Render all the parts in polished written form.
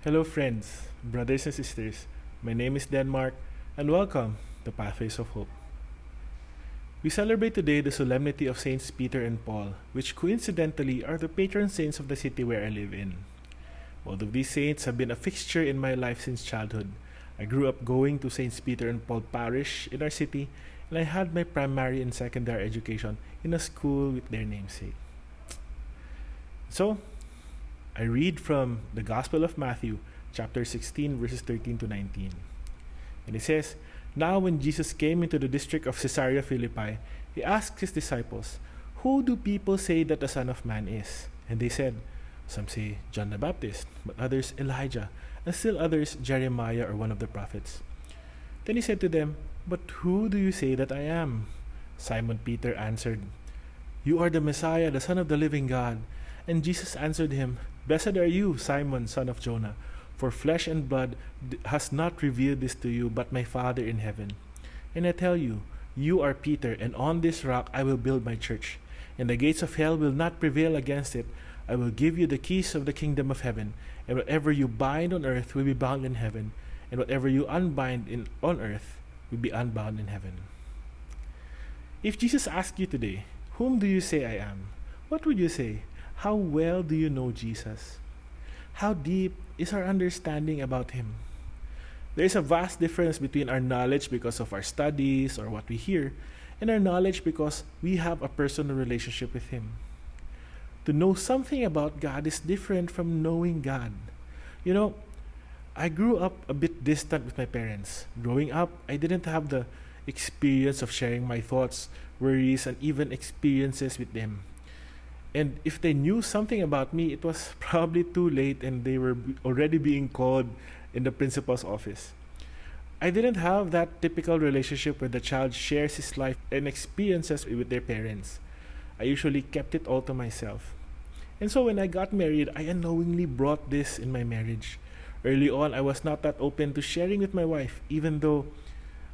Hello, friends, brothers and sisters. My name is Denmark, and welcome to Pathways of Hope. We celebrate today the solemnity of Saints Peter and Paul, which coincidentally are the patron saints of the city where I live in. Both of these saints have been a fixture in my life since childhood. I grew up going to Saints Peter and Paul Parish in our city, and I had my primary and secondary education in a school with their namesake. So, I read from the Gospel of Matthew, chapter 16, verses 13 to 19. And it says, "Now when Jesus came into the district of Caesarea Philippi, he asked his disciples, 'Who do people say that the Son of Man is?' And they said, 'Some say John the Baptist, but others Elijah, and still others Jeremiah or one of the prophets.' Then he said to them, 'But who do you say that I am?' Simon Peter answered, 'You are the Messiah, the Son of the living God.' And Jesus answered him, 'Blessed are you, Simon, son of Jonah, for flesh and blood has not revealed this to you, but my Father in heaven. And I tell you, you are Peter, and on this rock I will build my church, and the gates of hell will not prevail against it. I will give you the keys of the kingdom of heaven, and whatever you bind on earth will be bound in heaven, and whatever you unbind on earth will be unbound in heaven.'" If Jesus asked you today, "Whom do you say I am?" what would you say? How well do you know Jesus? How deep is our understanding about Him? There is a vast difference between our knowledge because of our studies or what we hear, and our knowledge because we have a personal relationship with Him. To know something about God is different from knowing God. You know, I grew up a bit distant with my parents. Growing up, I didn't have the experience of sharing my thoughts, worries, and even experiences with them. And if they knew something about me, it was probably too late and they were already being called in the principal's office. I didn't have that typical relationship where the child shares his life and experiences with their parents. I usually kept it all to myself. And so when I got married, I unknowingly brought this in my marriage. Early on, I was not that open to sharing with my wife. Even though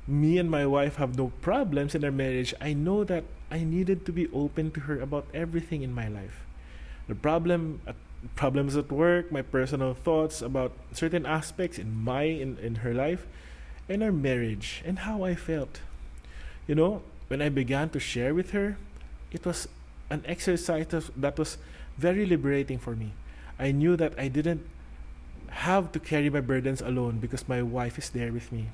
me and my wife have no problems in our marriage, I know that I needed to be open to her about everything in my life. The problems at work, my personal thoughts about certain aspects in her life, and our marriage, and how I felt. You know, when I began to share with her, it was an exercise that was very liberating for me. I knew that I didn't have to carry my burdens alone because my wife is there with me.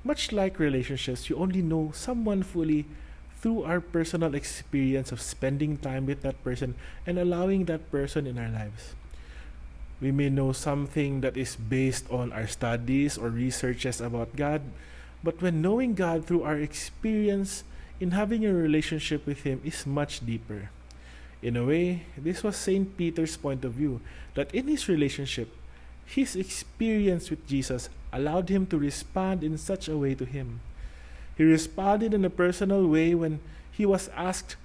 Much like relationships, you only know someone fully through our personal experience of spending time with that person and allowing that person in our lives. We may know something that is based on our studies or researches about God, but when knowing God through our experience in having a relationship with Him is much deeper. In a way, this was St. Peter's point of view, that in his relationship, his experience with Jesus allowed him to respond in such a way to Him. He responded in a personal way when he was asked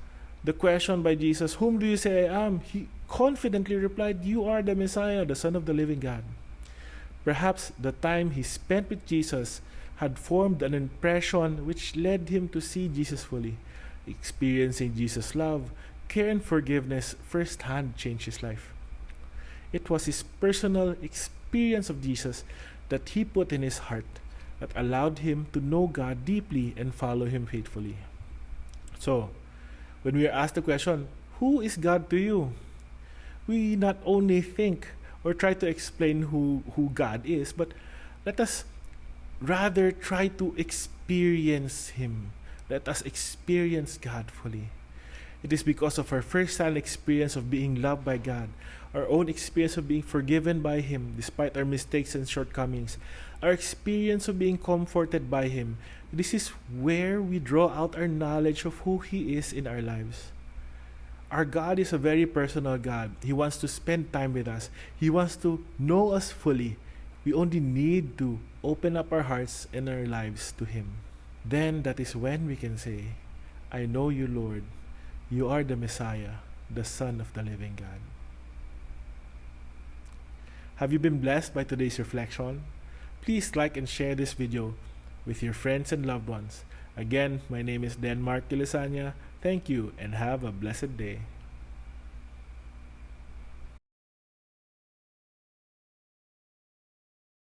the question by Jesus, "Whom do you say I am?" He confidently replied, "You are the Messiah, the Son of the living God." Perhaps the time he spent with Jesus had formed an impression which led him to see Jesus fully. Experiencing Jesus' love, care, and forgiveness firsthand changed his life. It was his personal experience of Jesus that he put in his heart that allowed him to know God deeply and follow Him faithfully. So, when we are asked the question, "Who is God to you?" we not only think or try to explain who God is, but let us rather try to experience Him. Let us experience God fully. It is because of our first-hand experience of being loved by God, our own experience of being forgiven by Him despite our mistakes and shortcomings, our experience of being comforted by Him. This is where we draw out our knowledge of who He is in our lives. Our God is a very personal God. He wants to spend time with us. He wants to know us fully. We only need to open up our hearts and our lives to Him. Then that is when we can say, "I know you, Lord. You are the Messiah, the Son of the living God." Have you been blessed by today's reflection? Please like and share this video with your friends and loved ones. Again, my name is Denmark. Thank you and have a blessed day.